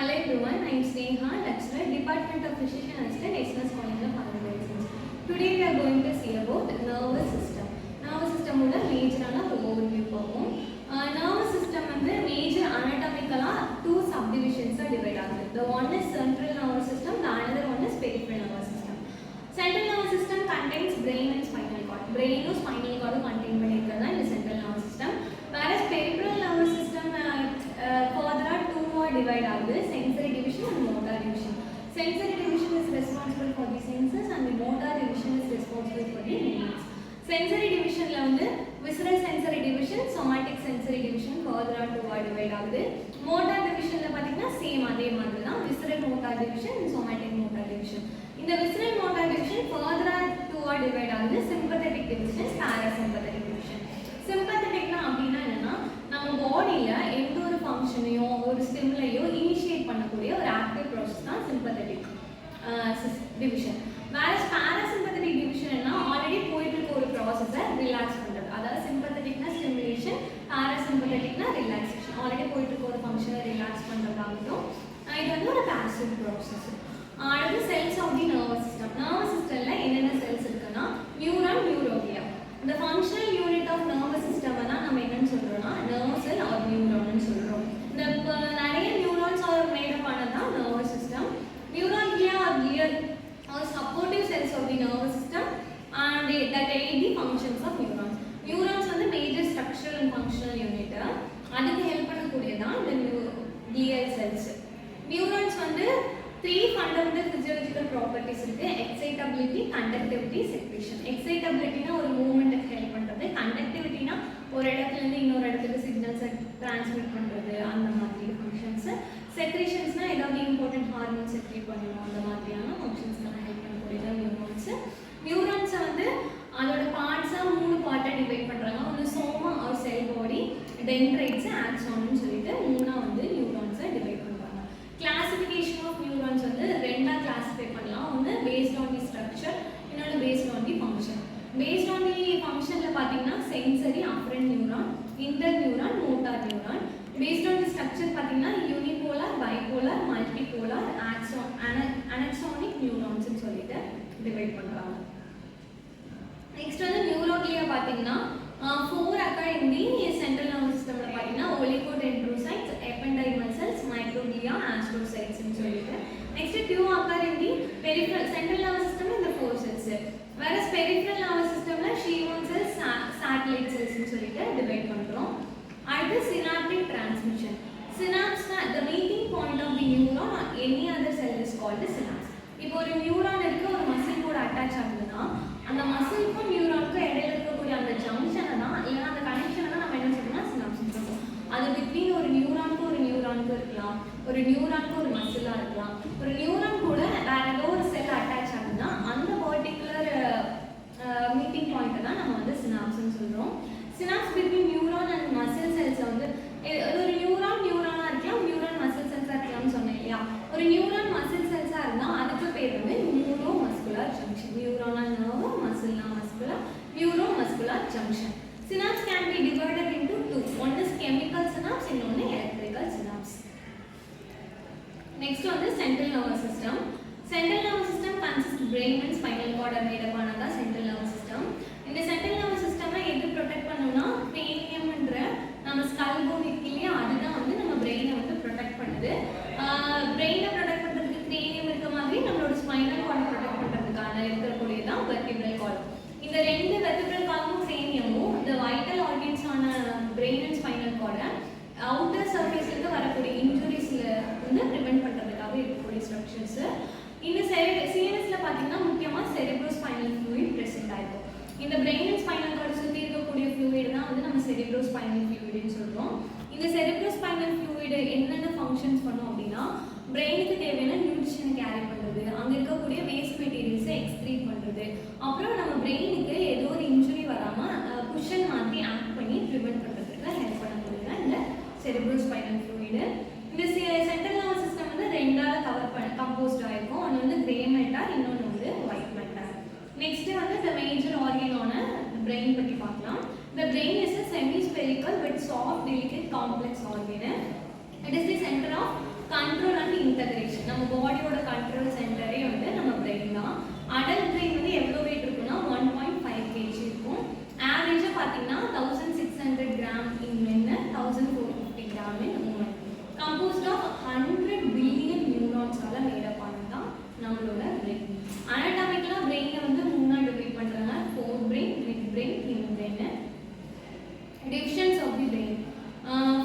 Hello everyone, I am Sneha, lecturer, Department of Physician Assistant, Express College of Medicine. Today we are going to see about nervous system. Nervous system oda major ana overview pavom. Nervous system வந்து major anatomically two subdivisions are divided ஆகுது. The one is central nervous system, the another one is peripheral nervous system. Central nervous system contains brain and spinal cord. Brain and spinal cord contain பண்ணிருக்கிறது தான் இந்த central nervous system. Whereas peripheral nervous system further two are divided ஆகுது, sensory division and motor division. Sensory division is responsible for the senses and the motor division is responsible for the movements. Sensory division la வந்து visceral sensory division, somatic sensory division further two are divided ஆகுது. Motor division la பாத்தீங்கன்னா same அதே மாதிரி தான், visceral motor division and somatic motor division. இந்த visceral motor division further two are divided ஆகுது, sympathetic division, parasympathetic division. Sympathetic na அப்படினா என்னன்னா நம்ம பாடியில எந்த ஒரு ஃபங்க்ஷனையோ ஒரு ஸ்டிமுலையோ இனிஷியேட் பண்ணக்கூடிய ஒரு ஆக்டிவ் ப்ராசஸ் தான் sympathetic division. whereas parasympathetic division னா ஆல்ரெடி போயிட்டு இருக்க ஒரு ப்ராசஸை ரிலாக்ஸ் பண்றது. அதாவது சிம்பத்தட்டிக்னா ஸ்டிமுலேஷன், பாராசிம்பத்தட்டிக்னா ரிலாக்ஸேஷன். ஆல்ரெடி போயிட்டு இருக்க ஒரு ஃபங்க்ஷனை ரிலாக்ஸ் பண்றதாகட்டும், இது வந்து ஒரு பாசிவ் ப்ராசஸ். அடுத்து cells of the nervous system. Nervous சிஸ்டம்ல என்னென்ன செல்ஸ் இருக்குன்னா நியூரான், நியூரோக்ளியா. இந்த functional unit of nervous system தான் நம்ம என்னன்னு சொல்றோம்னா நர்வ் செல் ஆர் நியூரான்னு சொல்றோம். இந்த நிறைய நியூரான்ஸ் ஆர் மேடப் ஆனதான் nervous system. Neuroglia are clear or supportive cells of the nervous system and that aid the functions of neurons. Neurons வந்து major structural and functional unit. அதுக்கு ஹெல்ப் பண்ணக்கூடியதான் இந்த glial cells. Neurons வந்து three fundamental physiological properties இருக்கு: excitability, conductivity, secretion. Excitability னா ஒரு மூவ்மென்ட்க்கு help பண்றது, conductivity னா ஒரு இடத்துல இருந்து இன்னொரு இடத்துக்கு சிக்னல்ஸ் ட்ரான்ஸ்மிட் பண்றது, அந்த மாதிரி ஃபங்க்ஷன்ஸ். secretions னா ஏதாவது இம்பார்ட்டன்ட் ஹார்மோன்ஸ் செக்ரீட் பண்ணணும், அந்த மாதிரியான ஃபங்க்ஷன்ஸ்க்கு ஹெல்ப் பண்ணக்கூடியது நியூரான்ஸ். நியூரான்ஸ் வந்து அதோட பார்ட்ஸா மூணு பார்ட்டா டிவைட் பண்றாங்க. ஒன்னு சோமா ஆர் செல் பாடி, டென்ட்ரைட்ஸ், ஆக்சான்னு சொல்லிட்டு மூணா வந்து நியூரான்ஸை டிவைட் பண்றாங்க. கிளாசிஃபிகேஷன் ஆஃப் நியூரான்ஸ் வந்து ரெண்டா கிளாசிஃபை பண்ணலாம். ஒன்னு பேஸ்ட் ஆன் தி ஸ்ட்ரக்சர், இன்னொன்னு based on the function. Based on the ஃபங்க்ஷன்ல பாத்தீங்கன்னா sensory, afferent neuron, inter neuron, motor neuron. based on the structure பாத்தீங்கன்னா யூனிபோலார், பைபோலார், மல்டிபோலார், அனக்சானிக் நியூரான்ஸ் னு சொல்லிட்டு டிவைட் பண்றாங்க. நெக்ஸ்ட் வந்து நியூரோக்ளியா பாத்தீங்கன்னா 4 occur in the central nervous system ல பாத்தீங்கன்னா oligodendrocytes, ependymal cells, microglia, astrocytes னு சொல்லிட்டு. Next 2 occur in the peripheral central nervous system இந்த 4 cells. whereas peripheral nervous system ல Schwann cells, satellite cells னு சொல்லிட்டு டிவைட் பண்றோம். அடுத்து synaptic transmission. Synapse the meeting point of the neuron or any other cell is called synapse. இப்போ ஒரு neuron இருக்கு, ஒரு மசில் கூட அட்டாச் ஆகுதுன்னா அந்த மசிலுக்கும் நியூரானுக்கும் இடையில இருக்கக்கூடிய அந்த ஜங்ஷனை தான் இல்லைன்னா அந்த கனெக்ஷனை தான் நம்ம என்ன சொல்றோம்னா சினாப்ஸ் சொல்றோம். அது பிட்வீன் ஒரு நியூரானுக்கும் இருக்கலாம், ஒரு நியூரானுக்கு ஒரு மசிலா இருக்கலாம். ஒரு நியூரான் கூட வேற ஏதோ ஒரு செல் அட்டாச் ஆகுதுன்னா அந்த பர்டிகுலர் மீட்டிங் பாயிண்ட் தான் நம்ம வந்து சினாப்ஸ்னு சொல்றோம். Synapse between neuron and muscle cells வந்து ஒரு நியூரானா இருக்கலாம், நியூரான் மசில் செல்ஸா இருக்கலாம்னு சொன்னேன் இல்லையா. ஒரு நியூரான் மசில் செல்ஸா இருந்தா அதுக்கு பேர் வந்து நியூரோ மஸ்குலர் ஜங்ஷன். நியூரானா நர்வ், மசில்னா muscular, neuro muscular junction. Synapse can be divided into two. One is chemical synapse, இன்னொன்னு electrical synapse. Next one is central nervous system. Central nervous system consists brain and spinal cord made up ஆனதா central nervous system. இந்த central nervous system எது protect பண்ணும்னா craniumன்ற நம்ம skull phone இருக்கு இல்லையா, அதுதான் வந்து நம்ம பிரெயினை வந்து ப்ரொடெக்ட் பண்ணுது. பிரெயினை ப்ரொடெக்ட் பண்றதுக்கு cranium இருக்க மாதிரி நம்மளோட ஸ்பைனல் கார்டை ப்ரொடெக்ட் பண்றதுக்கான இருக்கக்கூடியதான் vertebral column. இந்த ரெண்டு vertebral column craniumமும் இந்த வைட்டல் ஆர்கன்ஸ் ஆன பிரெயின் அண்ட் ஸ்பைனல் கார்டை அவுட்டர் சர்ஃபேஸ்ல இருந்து வரக்கூடிய இன்ஜுரிஸ்ல வந்து ப்ரிவென்ட் பண்றதுக்காக இருக்கக்கூடிய ஸ்ட்ரக்சர்ஸ். இந்த சிஎன்எஸ்ல பாத்தீங்கன்னா முக்கியமா செரிப்ரோஸ்பைனல் ஃப்ளூயிட் பிரசன்ட் ஆயிருக்கும். இந்த பிரெயின் அண்ட் ஸ்பைனல் கார்டு சுற்றி இருக்கக்கூடிய ஃப்ளூயிட் தான் வந்து நம்ம செரிப்ரோஸ்பைனல் ஃப்ளூயிட்னு சொல்றோம். இந்த செரிப்ரோஸ்பைனல் ஃப்ளூயிட் என்னென்ன ஃபங்க்ஷன்ஸ் பண்ணும் அப்படின்னா பிரெயினுக்கு தேவையான நியூட்ரிஷனை கேரி பண்றது, அங்க இருக்கக்கூடிய வேஸ்ட் மெட்டீரியல்ஸை எக்ஸ்க்ரீட் பண்றது, அப்புறம் நம்ம பிரெயினுக்கு ஏதோ ஒரு இன்ஜுரி வராம குஷன் மாதிரி ஆக்ட் பண்ணி ப்ரிவென்ட் பண்றதுக்கு ஹெல்ப் பண்ணக்கூடியது இந்த செரிப்ரோஸ்பைனல் ஃப்ளூயிட். இந்த சென்ட்ரல் நர்வஸ் சிஸ்டம் வந்து ரெண்டால கம்போஸ்ட் ஆயிருக்கும். ஒன்று வந்து கிரே மேட்டர், இன்னொன்று வந்து ஒயிட் மேட்டர். நெக்ஸ்ட் வந்து the major organ on a brain பத்தி பார்க்கலாம். The brain is a semi-spherical but soft, delicate, complex organ. It is the center of control and integration. நம்ம பாடியோட கண்ட்ரோல் சென்டரே வந்து நம்ம பிரெயின் தான். அடல்ட் பிரெயின் வந்து எவ்வளோ வெயிட் இருக்குன்னா 1.5 kg இருக்கும். ஆவரேஜாக பார்த்தீங்கன்னா 1600 gram in men, 1450 gram in woman. Composed of 100 billion நியூரான்ஸால மேடப் ஆனது தான் நம்மளோட பிரெயின். அனாட்டாமிக்கலாக பிரெயினை வந்து மூணாக டிவைட் பண்ணுறாங்க. Fore brain, mid brain, hind brain. Divisions of the brain.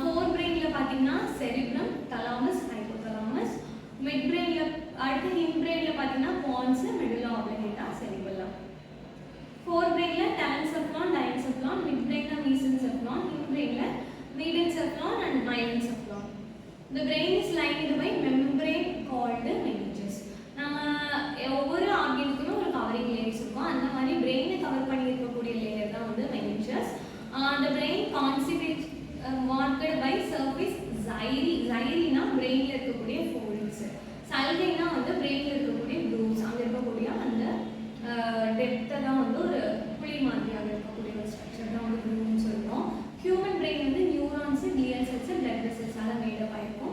Fore பிரெயினில் பார்த்தீங்கன்னா செரிப்ரம், தலாமஸ், ஹைப்போதலாமஸ். மிட் பிரெயினில் அடுத்து ஹிண்ட் பிரெயினில் பார்த்தீங்கன்னா பான்ஸ், மெடுலா ஆப்ளிகேட்டா, செரிபெல்லம். ஃபோர் பிரெயினில் டேலன்செஃப்லான், டயன்செஃப்லான். மிட் பிரெயினில் மீசன்செஃப்லான். ஹிண்ட் பிரெயினில் மீடன்செஃப்லான் and மைலன்செஃப்லான். The brain is lined by membrane called meninges. நம்ம ஒவ்வொரு ஆர்கனுக்குமே ஒரு கவரிங் லேயர்ஸ் இருக்கும். அந்த மாதிரி பிரெயினை கவர் பண்ணி இருக்கக்கூடிய லேயர் தான் வந்து meninges. The brain constitutes marked by surface zyri. zyriனா பிரெயின்ல இருக்கக்கூடிய folds. sulciனா வந்து பிரெயின்ல இருக்கக்கூடிய grooves. அங்க இருக்கக்கூடிய அந்த டெப்த்தை தான் வந்து ஒரு புளி மாதிரியாக இருக்கக்கூடிய ஒரு ஸ்ட்ரக்சர் தான் வந்து grooves சொல்றோம். ஹியூமன் பிரெயின் வந்து நியூரான்ஸ், கிளியல் செல்ஸ், பிளட் வெசல்ஸால மேடப் ஆயிருக்கும்.